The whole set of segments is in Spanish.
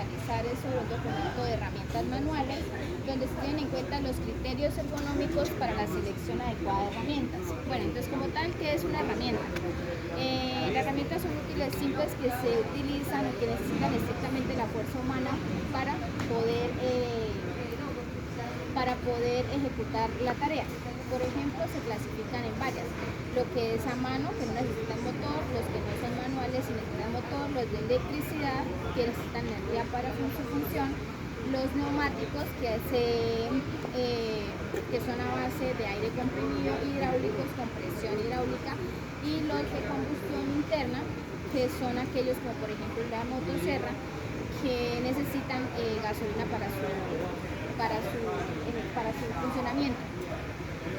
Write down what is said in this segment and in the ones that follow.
realizar es sobre un documento de herramientas manuales donde se tienen en cuenta los criterios ergonómicos para la selección adecuada de herramientas. Bueno, entonces como tal, ¿qué es una herramienta? Las herramientas son útiles simples que se utilizan o que necesitan estrictamente la fuerza humana para poder ejecutar la tarea. Por ejemplo, se clasifican en varias: lo que es a mano, que no necesitan motor; los que no son manuales y necesitan motor; los de electricidad, que necesitan energía para su función; los neumáticos, que son a base de aire comprimido; hidráulicos, con presión hidráulica; y los de combustión interna, que son aquellos como por ejemplo la motosierra, que necesitan gasolina para su funcionamiento.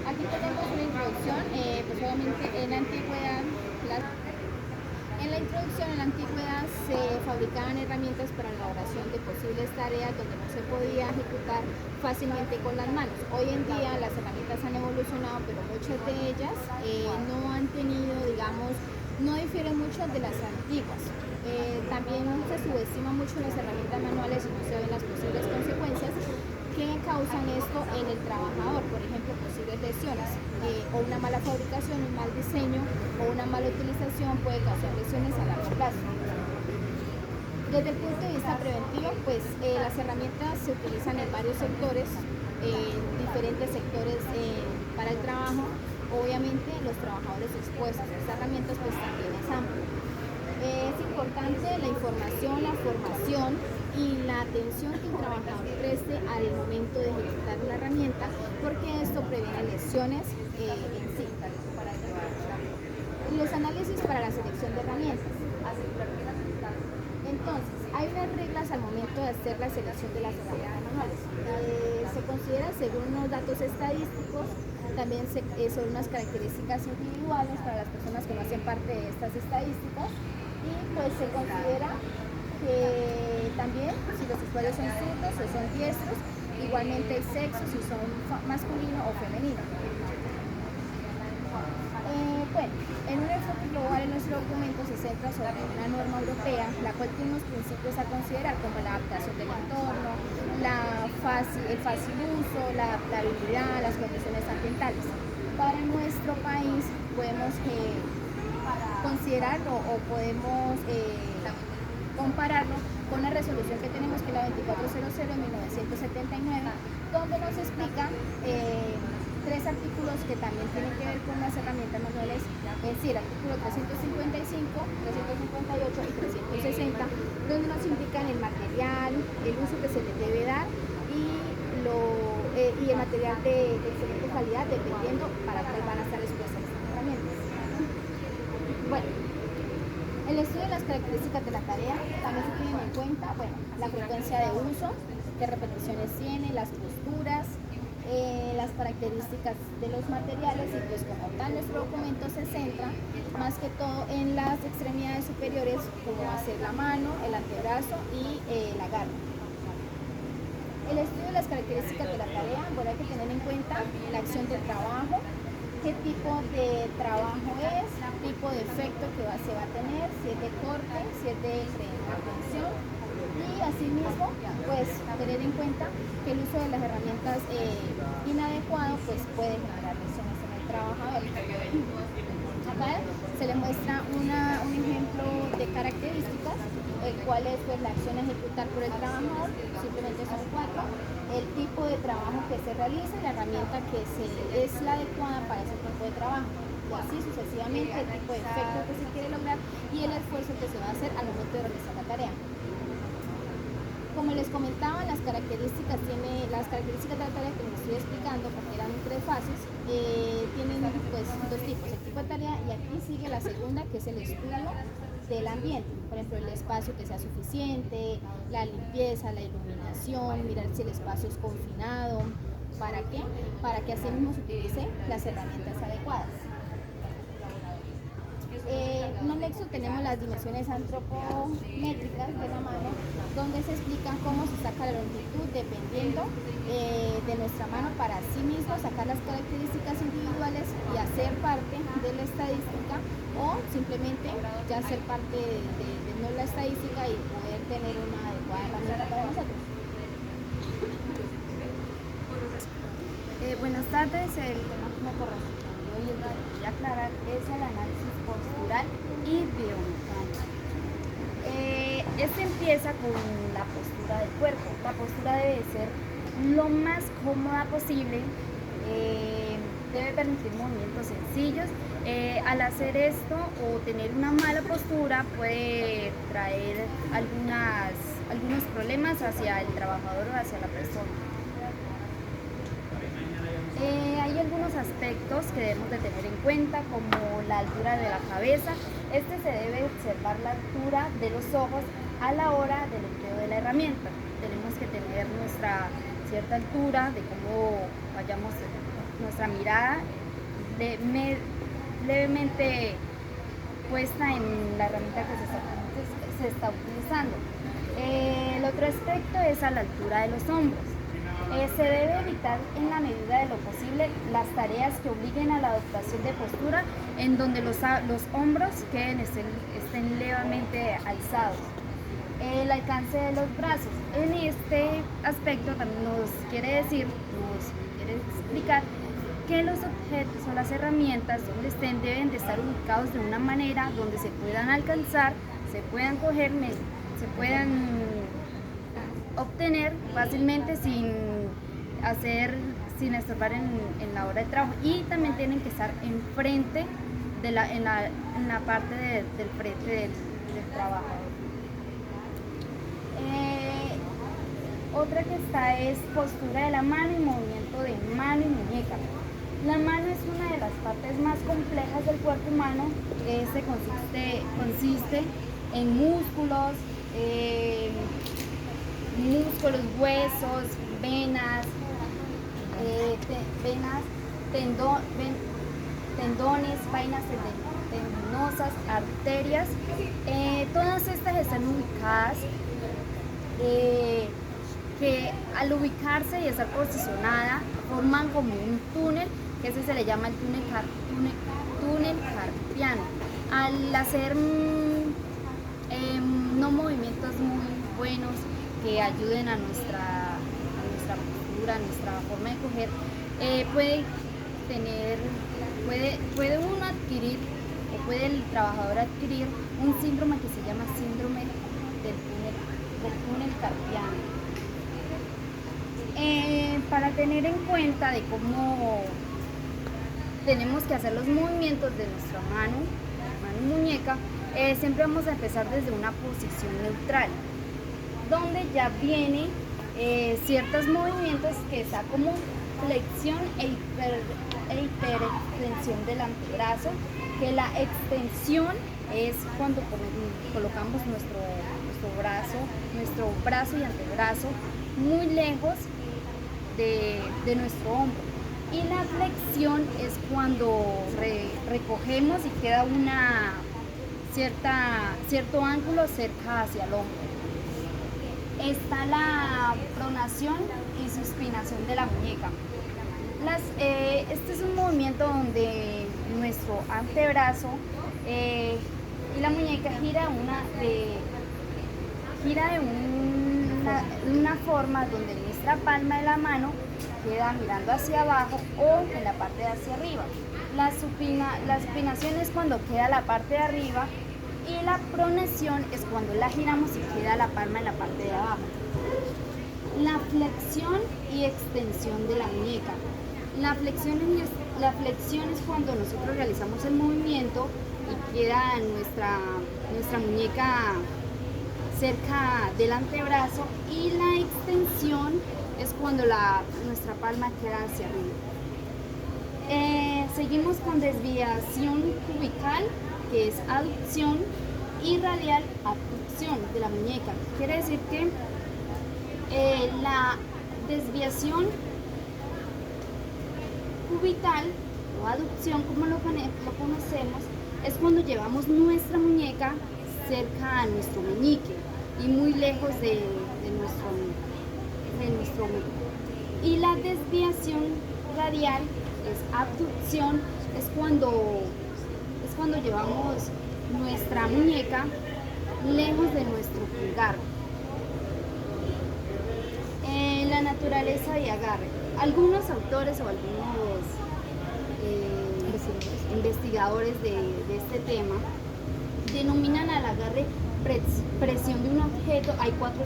Aquí tenemos una introducción. Pues obviamente en la antigüedad se fabricaban herramientas para la elaboración de posibles tareas donde no se podía ejecutar fácilmente con las manos. Hoy en día las herramientas han evolucionado, pero muchas de ellas no han tenido, digamos, no difieren mucho de las antiguas. También se subestima mucho las herramientas manuales y no se ven las posibles consecuencias que causan esto en el trabajador. Por ejemplo, posibles lesiones, o una mala fabricación, un mal diseño o una mala utilización puede causar lesiones a largo plazo. Desde el punto de vista preventivo, pues las herramientas se utilizan en varios sectores, diferentes sectores para el trabajo. Obviamente los trabajadores expuestos a estas herramientas pues también es amplio. Es importante la información, la formación y la atención que un trabajador preste al momento de ejecutar una herramienta, porque esto previene lesiones en sí. Los análisis para la selección de herramientas. Entonces, hay unas reglas al momento de hacer la selección de las herramientas manuales. Se considera según unos datos estadísticos, también sobre unas características individuales para las personas que no hacen parte de estas estadísticas, y pues se considera que también si los usuarios son zurdos o son diestros, igualmente el sexo, si son masculino o femenino. Bueno, en un enfoque global, en nuestro documento se centra sobre una norma europea, la cual tiene unos principios a considerar, como la adaptación del entorno, el fácil uso, la adaptabilidad, las condiciones ambientales. Para nuestro país podemos considerarlo o podemos compararlo con la resolución que tenemos, que es la 2400 de 1979, donde nos explica tres artículos que también tienen que ver con las herramientas manuales, es decir, el artículo 355, 358 y 360, donde nos indican el material, el uso que se le debe dar y el material de excelente calidad, dependiendo para cuál van a estar expuestas estas herramientas. Bueno, el estudio de las características de la tarea también se tienen en cuenta, bueno, la frecuencia de uso, qué repeticiones tiene, las posturas, las características de los materiales, y pues como tal nuestro documento se centra más que todo en las extremidades superiores, como hacer la mano, el antebrazo y la garra. El estudio de las características de la tarea, bueno, hay que tener en cuenta la acción del trabajo, qué tipo de trabajo es, tipo de efecto que se va a tener, si es de corte, si es de pretensión, y asimismo pues tener en cuenta que el uso de las herramientas inadecuado pues puede generar lesiones en el trabajador. Acá se le muestra un ejemplo de características, el cual es pues la acción a ejecutar por el trabajador, simplemente son 4, el tipo de trabajo que se realiza, la herramienta que es la adecuada para ese tipo de trabajo, y así sucesivamente el tipo de efecto que se quiere lograr y el esfuerzo que se va a hacer al momento de realizar la tarea. Como les comentaba, las características de la tarea que les estoy explicando, porque eran 3 fases, tienen pues 2 tipos, el tipo de tarea, y aquí sigue la segunda, que es el estudio del ambiente. Por ejemplo, el espacio que sea suficiente, la limpieza, la iluminación, mirar si el espacio es confinado. ¿Para qué? Para que así mismo se utilicen las herramientas adecuadas. En el nexo tenemos las dimensiones antropométricas de la mano, donde se explica cómo se saca la longitud dependiendo de nuestra mano para sí mismo, sacar las características individuales y hacer parte de la estadística, o simplemente ya ser parte de no la estadística y poder tener una adecuada herramienta para nosotros. Buenas tardes, el tema que me corresponde hoy el que voy a aclarar es el análisis postural y biomecánico. Este empieza con la postura del cuerpo. La postura debe ser lo más cómoda posible, debe permitir movimientos sencillos. Al hacer esto o tener una mala postura puede traer algunos problemas hacia el trabajador o hacia la persona. Hay algunos aspectos que debemos de tener en cuenta, como la altura de la cabeza. Se debe observar la altura de los ojos a la hora del empleo de la herramienta. Tenemos que tener nuestra cierta altura de cómo vayamos, nuestra mirada levemente puesta en la herramienta que se está utilizando. El otro aspecto es a la altura de los hombros. Se debe evitar en la medida de lo posible las tareas que obliguen a la adoptación de postura en donde los hombros estén levemente alzados. El alcance de los brazos. En este aspecto también nos quiere explicar que los objetos o las herramientas donde estén deben de estar ubicados de una manera donde se puedan alcanzar, se puedan coger, se puedan obtener fácilmente sin estorbar en la hora de trabajo, y también tienen que estar enfrente en la parte del frente del trabajador. Otra que está es postura de la mano y movimiento de mano y muñeca. La mano es una de las partes más complejas del cuerpo humano. Consiste en músculos, huesos, venas, tendones, vainas tendinosas, arterias. Todas estas están ubicadas, que al ubicarse y estar posicionada forman como un túnel, que ese se le llama el túnel carpiano. Al hacer no movimientos muy buenos que ayuden a nuestra postura, a nuestra forma de coger, puede uno adquirir, o puede el trabajador adquirir un síndrome que se llama síndrome del túnel carpiano. Para tener en cuenta de cómo tenemos que hacer los movimientos de nuestra mano y muñeca, siempre vamos a empezar desde una posición neutral, donde ya viene ciertos movimientos que está como flexión e hiperextensión del antebrazo, que la extensión es cuando colocamos nuestro brazo y antebrazo muy lejos de nuestro hombro, y la flexión es cuando recogemos y queda cierto ángulo cerca hacia el hombro. Está la pronación y supinación de la muñeca. Este es un movimiento donde nuestro antebrazo y la muñeca gira de una forma donde nuestra palma de la mano queda mirando hacia abajo o en la parte de hacia arriba. La supinación es cuando queda la parte de arriba, y la pronación es cuando la giramos y queda la palma en la parte de abajo. La flexión y extensión de la muñeca. La flexión es cuando nosotros realizamos el movimiento y queda nuestra muñeca cerca del antebrazo, y la extensión es cuando nuestra palma queda hacia arriba. Seguimos con desviación cubical, que es aducción, y radial abducción de la muñeca. Quiere decir que la desviación cubital o aducción, como lo conocemos, es cuando llevamos nuestra muñeca cerca a nuestro meñique y muy lejos de nuestro meñique. Y la desviación radial es abducción, es cuando llevamos nuestra muñeca lejos de nuestro pulgar. La naturaleza de agarre. Algunos autores o algunos investigadores de este tema denominan al agarre presión de un objeto. Hay cuatro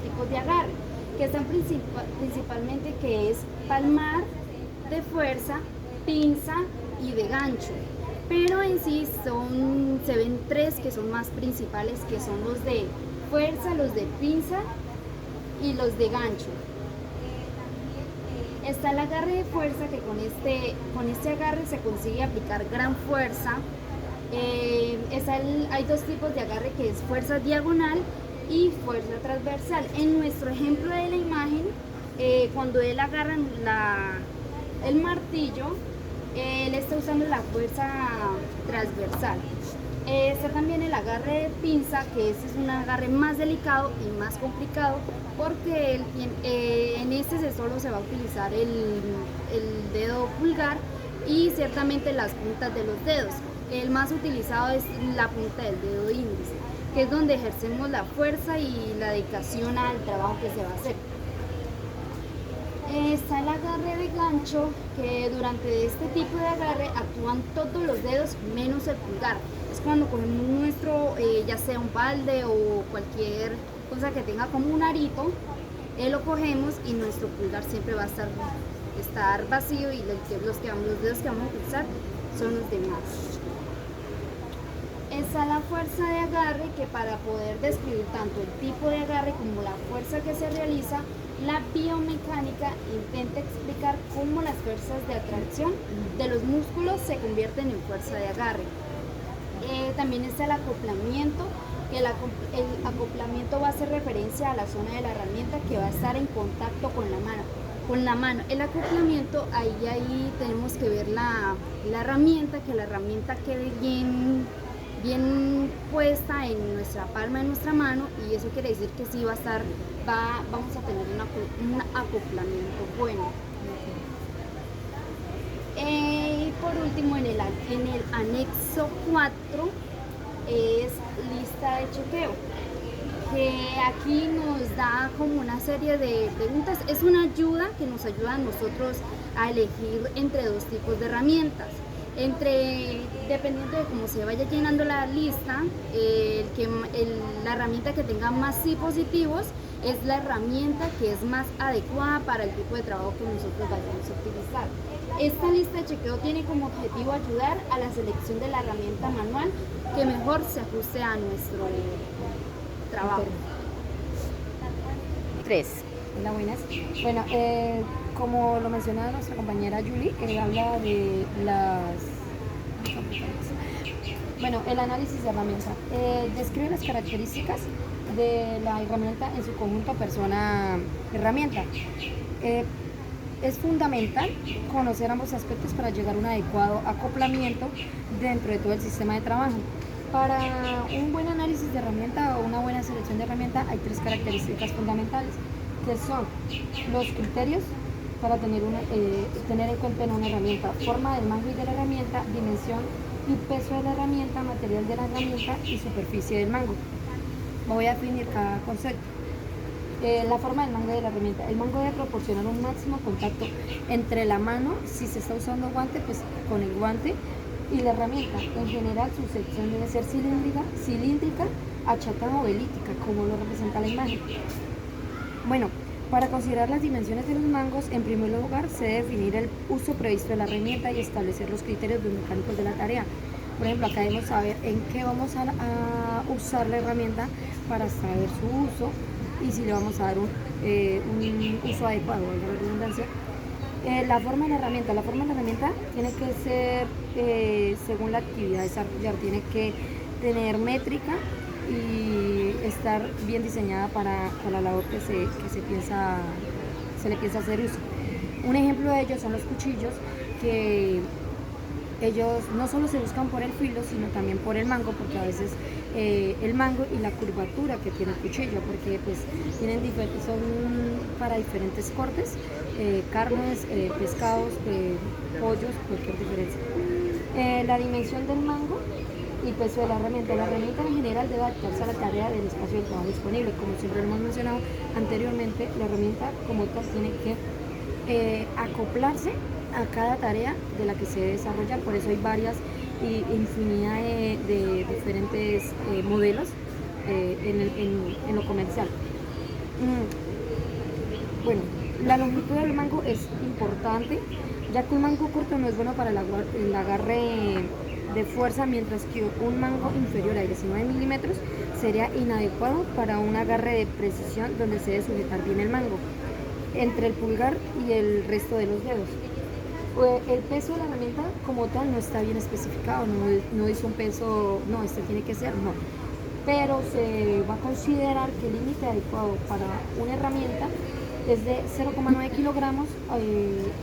tipos de agarre, que están principalmente, que es palmar, de fuerza, pinza y de gancho. Pero en sí se ven tres que son más principales, que son los de fuerza, los de pinza y los de gancho. Está el agarre de fuerza, que con este agarre se consigue aplicar gran fuerza. Hay dos tipos de agarre, que es fuerza diagonal y fuerza transversal. En nuestro ejemplo de la imagen, cuando él agarra el martillo, él está usando la fuerza transversal. Está también el agarre de pinza, que ese es un agarre más delicado y más complicado, porque en este solo se va a utilizar el dedo pulgar y ciertamente las puntas de los dedos. El más utilizado es la punta del dedo índice, que es donde ejercemos la fuerza y la dedicación al trabajo que se va a hacer. Está el agarre de gancho, que durante este tipo de agarre actúan todos los dedos menos el pulgar. Es cuando cogemos nuestro, ya sea un balde o cualquier cosa que tenga como un arito, lo cogemos y nuestro pulgar siempre va a estar vacío, y los dedos que vamos a utilizar son los demás. Está la fuerza de agarre, que para poder describir tanto el tipo de agarre como la fuerza que se realiza, la biomecánica intenta explicar cómo las fuerzas de atracción de los músculos se convierten en fuerza de agarre. También está el acoplamiento, que el acoplamiento va a hacer referencia a la zona de la herramienta que va a estar en contacto con la mano. El acoplamiento, ahí tenemos que ver la herramienta, que la herramienta quede bien puesta en nuestra palma de nuestra mano, y eso quiere decir que sí vamos a tener un acoplamiento bueno. Y por último, en el anexo 4 es lista de chequeo, que aquí nos da como una serie de preguntas. Es una ayuda que nos ayuda a nosotros a elegir entre dos tipos de herramientas. Dependiendo de cómo se vaya llenando la lista, la herramienta que tenga más sí positivos es la herramienta que es más adecuada para el tipo de trabajo que nosotros vayamos a utilizar. Esta lista de chequeo tiene como objetivo ayudar a la selección de la herramienta manual que mejor se ajuste a nuestro trabajo. 3. Hola, buenas. Bueno, como lo mencionaba nuestra compañera Julie, habla de el análisis de herramienta. Describe las características de la herramienta en su conjunto persona-herramienta. Es fundamental conocer ambos aspectos para llegar a un adecuado acoplamiento dentro de todo el sistema de trabajo. Para un buen análisis de herramienta o una buena selección de herramienta hay tres características fundamentales, que son los criterios para tener en cuenta en una herramienta: forma del mango y de la herramienta, dimensión y peso de la herramienta, material de la herramienta y superficie del mango. Voy a definir cada concepto. La forma del mango de la herramienta. El mango debe proporcionar un máximo contacto entre la mano, si se está usando guante, pues con el guante, y la herramienta. En general, su sección debe ser cilíndrica, achatada o elíptica, como lo representa la imagen. Bueno, para considerar las dimensiones de los mangos, en primer lugar se debe definir el uso previsto de la herramienta y establecer los criterios biomecánicos de la tarea. Por ejemplo, acá debemos saber en qué vamos a usar la herramienta para saber su uso y si le vamos a dar un uso adecuado, valga la redundancia. La forma de la herramienta. La forma de la herramienta tiene que ser según la actividad a desarrollar, tiene que tener métrica y estar bien diseñada para la labor que se le piensa hacer uso. Un ejemplo de ello son los cuchillos, que ellos no solo se buscan por el filo, sino también por el mango, porque a veces el mango y la curvatura que tiene el cuchillo, porque pues son para diferentes cortes, carnes, pescados, pollos, cualquier diferencia. La dimensión del mango y peso de la herramienta. La herramienta en general debe adaptarse a la tarea del espacio de trabajo disponible. Como siempre lo hemos mencionado anteriormente, la herramienta como tal tiene que acoplarse a cada tarea de la que se debe desarrollar. Por eso hay varias y infinidad de diferentes modelos en lo comercial. Bueno, la longitud del mango es importante, ya que un mango corto no es bueno para el agarre de fuerza, mientras que un mango inferior a 19 milímetros sería inadecuado para un agarre de precisión donde se debe sujetar bien el mango entre el pulgar y el resto de los dedos. El peso de la herramienta como tal no está bien especificado, no dice un peso, no, este tiene que ser, no. Pero se va a considerar que el límite adecuado para una herramienta es de 0,9 kilogramos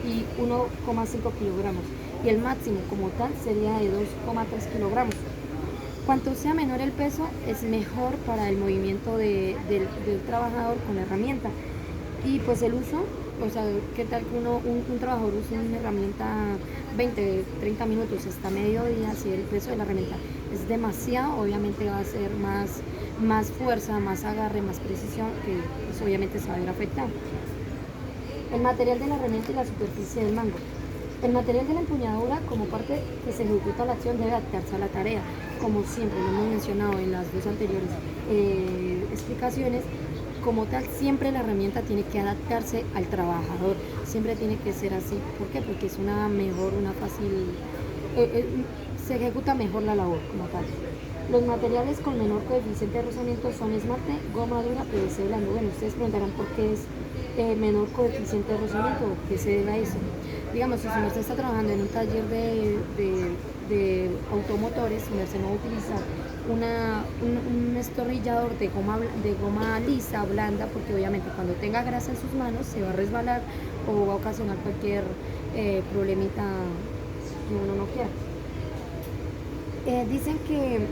y 1,5 kilogramos. Y el máximo como tal sería de 2,3 kilogramos. Cuanto sea menor el peso, es mejor para el movimiento del trabajador con la herramienta. Y pues el uso, o sea, ¿qué tal que un trabajador use una herramienta 20, 30 minutos hasta mediodía? Si el peso de la herramienta es demasiado, obviamente va a ser más fuerza, más agarre, más precisión, que pues, obviamente se va a ver afectado. El material de la herramienta y la superficie del mango. El material de la empuñadura, como parte que se ejecuta la acción, debe adaptarse a la tarea. Como siempre lo hemos mencionado en las dos anteriores explicaciones, como tal, siempre la herramienta tiene que adaptarse al trabajador, siempre tiene que ser así. ¿Por qué? Porque es se ejecuta mejor la labor como tal. Los materiales con menor coeficiente de rozamiento son esmalte, goma dura, PVC blando. Bueno, ustedes preguntarán por qué es menor coeficiente de rozamiento, ¿qué se debe a eso? Digamos, si usted está trabajando en un taller de automotores, usted no va a utilizar un destornillador de goma lisa, blanda, porque obviamente cuando tenga grasa en sus manos se va a resbalar o va a ocasionar cualquier problemita que uno no quiera. Dicen que,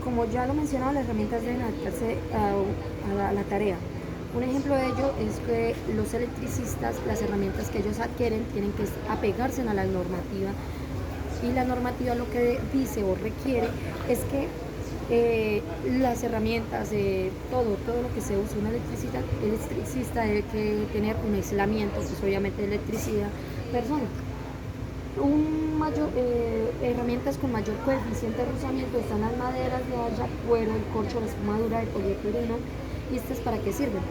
como ya lo mencionaba, las herramientas deben adaptarse a la tarea. Un ejemplo de ello es que los electricistas, las herramientas que ellos adquieren, tienen que apegarse a la normativa. Y la normativa lo que dice o requiere es que las herramientas, todo lo que se usa un electricista debe que tener un aislamiento, pues obviamente de electricidad, persona. Herramientas con mayor coeficiente de rozamiento están las maderas de haya, cuero, el corcho, la espumadura, el poliestireno. ¿Y estas para qué sirven?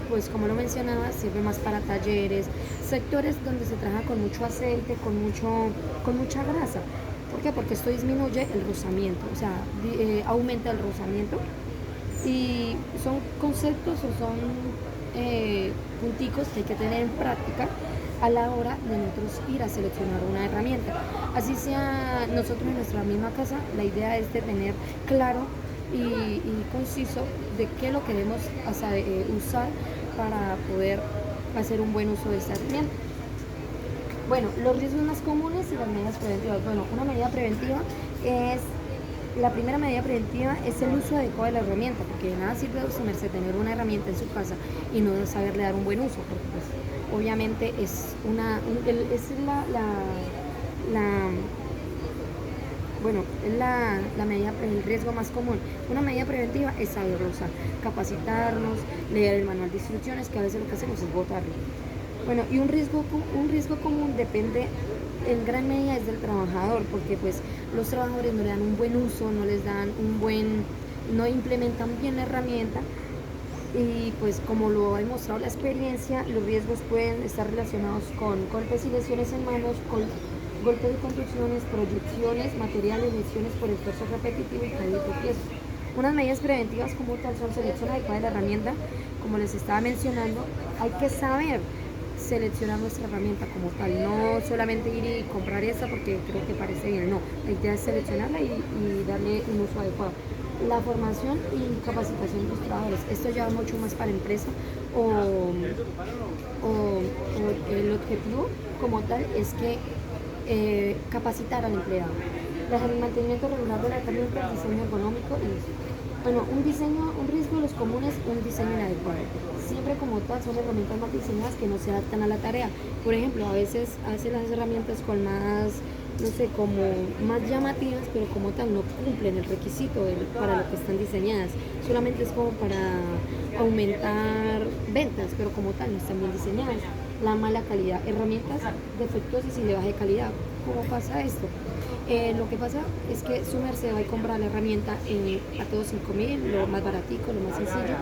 Pues como lo mencionaba, sirve más para talleres, sectores donde se trabaja con mucho aceite, con mucha grasa. ¿Por qué? Porque esto disminuye el rozamiento, o sea, aumenta el rozamiento. Y son conceptos o son punticos que hay que tener en práctica a la hora de nosotros ir a seleccionar una herramienta. Así sea nosotros en nuestra misma casa, la idea es de tener claro y conciso de qué lo queremos usar para poder hacer un buen uso de esta herramienta. Bueno, los riesgos más comunes y las medidas preventivas. Bueno, la primera medida preventiva es el uso adecuado de la herramienta, porque de nada sirve tener una herramienta en su casa y no saberle dar un buen uso, porque pues obviamente es el riesgo más común. Una medida preventiva es saberlo usar, capacitarnos, leer el manual de instrucciones, que a veces lo que hacemos es botarlo. Bueno, y un riesgo común depende en gran medida es del trabajador, porque pues los trabajadores no le dan un buen uso, no implementan bien la herramienta. Y pues como lo ha demostrado la experiencia, los riesgos pueden estar relacionados con golpes y lesiones en manos, con golpes de contusiones, proyecciones, materiales, lesiones por esfuerzo repetitivo y caída de tropiezo. Unas medidas preventivas como tal son selección adecuada de la herramienta. Como les estaba mencionando, hay que saber seleccionar nuestra herramienta como tal, no solamente ir y comprar esta porque creo que parece bien, no, la idea es seleccionarla y darle un uso adecuado. La formación y capacitación de los trabajadores, esto ya va mucho más para empresa o el objetivo como tal es que capacitar al empleado. El mantenimiento regular de la herramienta, el diseño ergonómico y bueno, un riesgo de los comunes, un diseño inadecuado. Siempre como tal son herramientas mal diseñadas que no se adaptan a la tarea. Por ejemplo, a veces hacen las herramientas con más, no sé, como más llamativas, pero como tal no cumplen el requisito para lo que están diseñadas. Solamente es como para aumentar ventas, pero como tal no están bien diseñadas. La mala calidad, herramientas defectuosas y de baja calidad. ¿Cómo pasa esto? Lo que pasa es que su merced va a comprar la herramienta a todos 5.000, lo más baratico, lo más sencillo.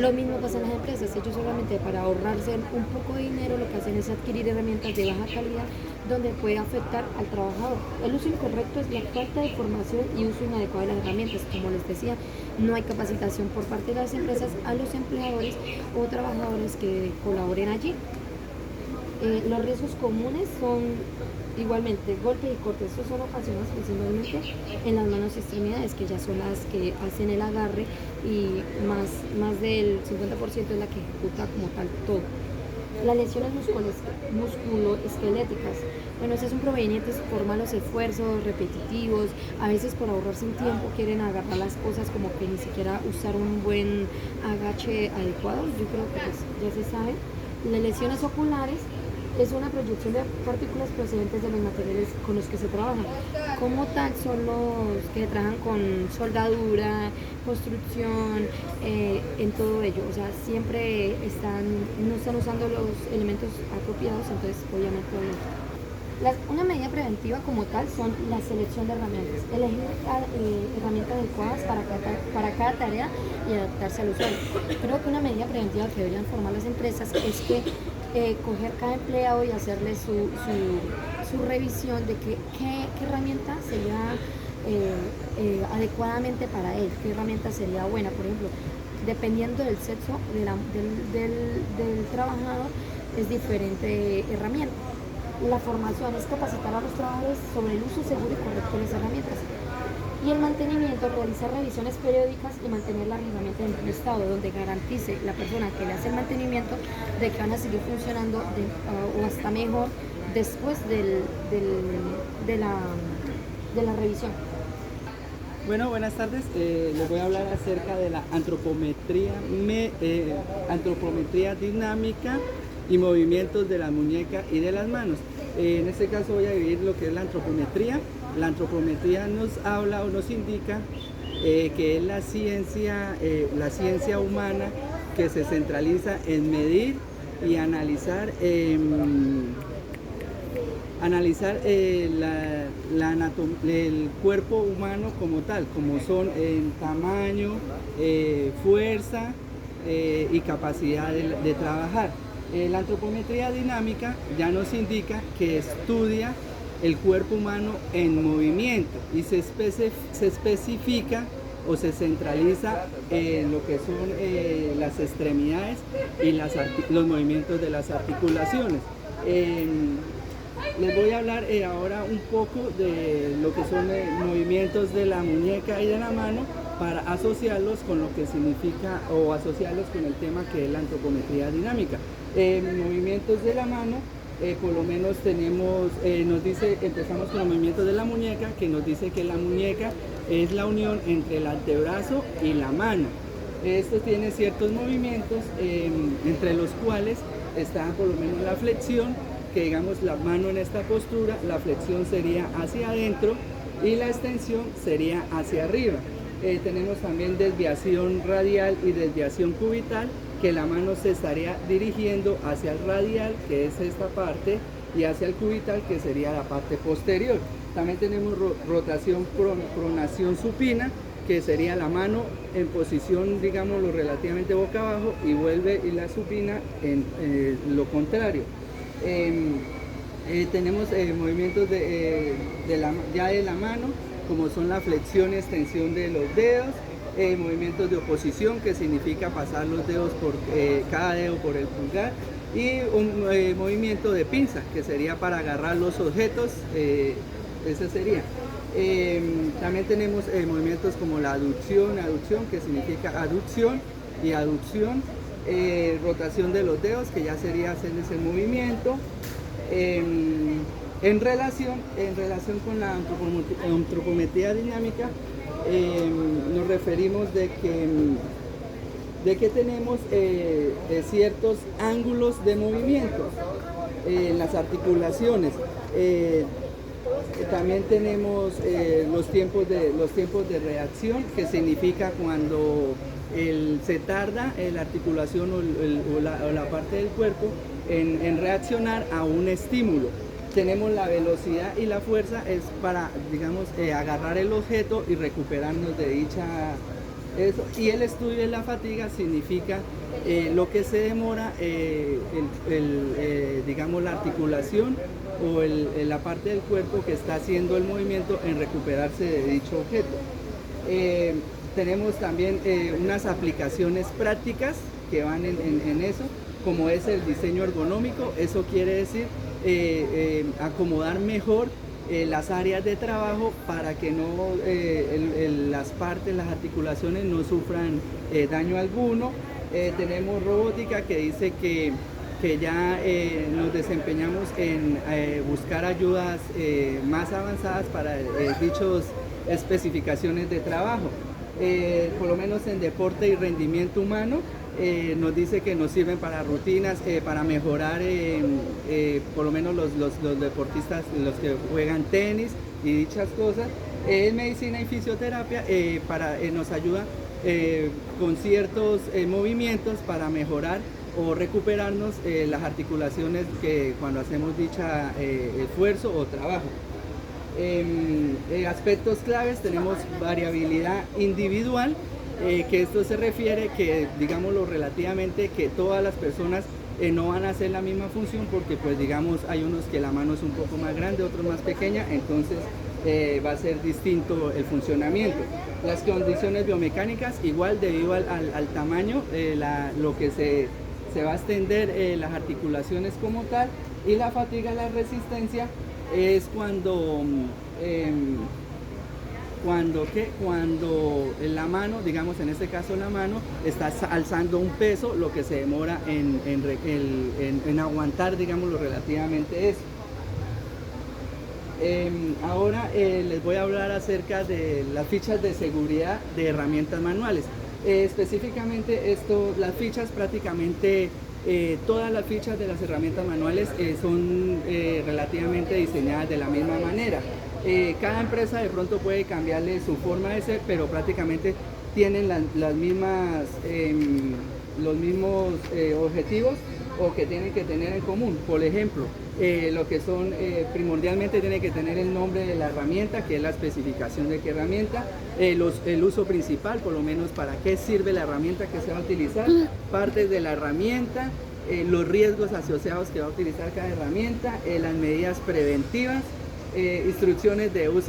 Lo mismo pasa en las empresas. Ellos solamente para ahorrarse un poco de dinero lo que hacen es adquirir herramientas de baja calidad donde puede afectar al trabajador. El uso incorrecto es la falta de formación y uso inadecuado de las herramientas. Como les decía, no hay capacitación por parte de las empresas a los empleadores o trabajadores que colaboren allí. Los riesgos comunes son igualmente golpes y cortes. Estos son ocasionados principalmente en las manos y extremidades, que ya son las que hacen el agarre y más del 50% es la que ejecuta como tal todo. Las lesiones musculoesqueléticas. Bueno, ese es un proveniente por malos esfuerzos repetitivos. A veces por ahorrarse un tiempo quieren agarrar las cosas como que ni siquiera usar un buen agache adecuado. Yo creo que pues, ya se sabe. Las lesiones oculares es una proyección de partículas procedentes de los materiales con los que se trabaja. Como tal son los que trabajan con soldadura, construcción, en todo ello. O sea, siempre no están usando los elementos apropiados, entonces obviamente una medida preventiva como tal son la selección de herramientas, elegir herramientas adecuadas para cada tarea y adaptarse al usuario. Creo que una medida preventiva que deberían formar las empresas es que coger cada empleado y hacerle su revisión de qué herramienta sería adecuadamente para él, qué herramienta sería buena. Por ejemplo, dependiendo del sexo del trabajador es diferente herramienta. La formación es capacitar a los trabajadores sobre el uso seguro y correcto de las herramientas. Y el mantenimiento, realizar revisiones periódicas y mantener la herramienta en un estado donde garantice la persona que le hace el mantenimiento de que van a seguir funcionando o hasta mejor después de la revisión. Bueno, buenas tardes. Les voy a hablar acerca de la antropometría dinámica y movimientos de la muñeca y de las manos. En este caso voy a dividir lo que es la antropometría. La antropometría nos habla o nos indica que es la ciencia humana que se centraliza en medir y analizar el cuerpo humano como tal, como son en tamaño, fuerza y capacidad de trabajar. La antropometría dinámica ya nos indica que estudia el cuerpo humano en movimiento y se especifica o se centraliza en lo que son las extremidades y los movimientos de las articulaciones. Les voy a hablar ahora un poco de lo que son movimientos de la muñeca y de la mano para asociarlos con lo que significa o asociarlos con el tema que es la antropometría dinámica. Movimientos de la mano, por lo menos tenemos, empezamos con los movimientos de la muñeca, que nos dice que la muñeca es la unión entre el antebrazo y la mano. Esto tiene ciertos movimientos, entre los cuales está por lo menos la flexión, que digamos la mano en esta postura, la flexión sería hacia adentro y la extensión sería hacia arriba. Tenemos también desviación radial y desviación cubital, que la mano se estaría dirigiendo hacia el radial, que es esta parte, y hacia el cubital, que sería la parte posterior. También tenemos rotación, pronación supina, que sería la mano en posición, digámoslo, relativamente boca abajo, y vuelve y la supina en lo contrario. Tenemos movimientos de la mano, como son la flexión y extensión de los dedos, movimientos de oposición, que significa pasar los dedos cada dedo por el pulgar, y un movimiento de pinza, que sería para agarrar los objetos, ese sería. También tenemos movimientos como la aducción, que significa aducción y aducción, rotación de los dedos, que ya sería hacer ese movimiento. En relación con la antropometría dinámica, nos referimos de que tenemos ciertos ángulos de movimiento en las articulaciones. También tenemos los tiempos de reacción, que significa cuando se tarda la articulación o la parte del cuerpo en reaccionar a un estímulo. Tenemos la velocidad y la fuerza, es para, digamos, agarrar el objeto y recuperarnos de dicha... Eso. Y el estudio de la fatiga significa lo que se demora, digamos, la articulación o la parte del cuerpo que está haciendo el movimiento en recuperarse de dicho objeto. Tenemos también unas aplicaciones prácticas que van en eso, como es el diseño ergonómico. Eso quiere decir acomodar mejor las áreas de trabajo para que no las articulaciones no sufran daño alguno. Tenemos robótica, que dice que ya nos desempeñamos en buscar ayudas más avanzadas para dichas especificaciones de trabajo. Por lo menos en deporte y rendimiento humano, nos dice que nos sirven para rutinas, para mejorar por lo menos los deportistas, los que juegan tenis y dichas cosas. En medicina y fisioterapia nos ayuda con ciertos movimientos para mejorar o recuperarnos las articulaciones cuando hacemos dicha esfuerzo o trabajo. Aspectos claves, tenemos variabilidad individual, que esto se refiere que, digámoslo relativamente, que todas las personas no van a hacer la misma función, porque pues digamos hay unos que la mano es un poco más grande, otros más pequeña, entonces va a ser distinto el funcionamiento. Las condiciones biomecánicas, igual debido al tamaño, lo que se va a extender las articulaciones como tal. Y la fatiga, la resistencia, es cuando la mano, digamos en este caso la mano, está alzando un peso, lo que se demora en aguantar, digámoslo, relativamente eso. Ahora les voy a hablar acerca de las fichas de seguridad de herramientas manuales. Específicamente las fichas prácticamente... todas las fichas de las herramientas manuales son relativamente diseñadas de la misma manera. Cada empresa de pronto puede cambiarle su forma de ser, pero prácticamente tienen los mismos objetivos o que tienen que tener en común. Por ejemplo, lo que son primordialmente tiene que tener el nombre de la herramienta, que es la especificación de qué herramienta, el uso principal, por lo menos para qué sirve la herramienta que se va a utilizar, partes de la herramienta, los riesgos asociados que va a utilizar cada herramienta, las medidas preventivas, instrucciones de uso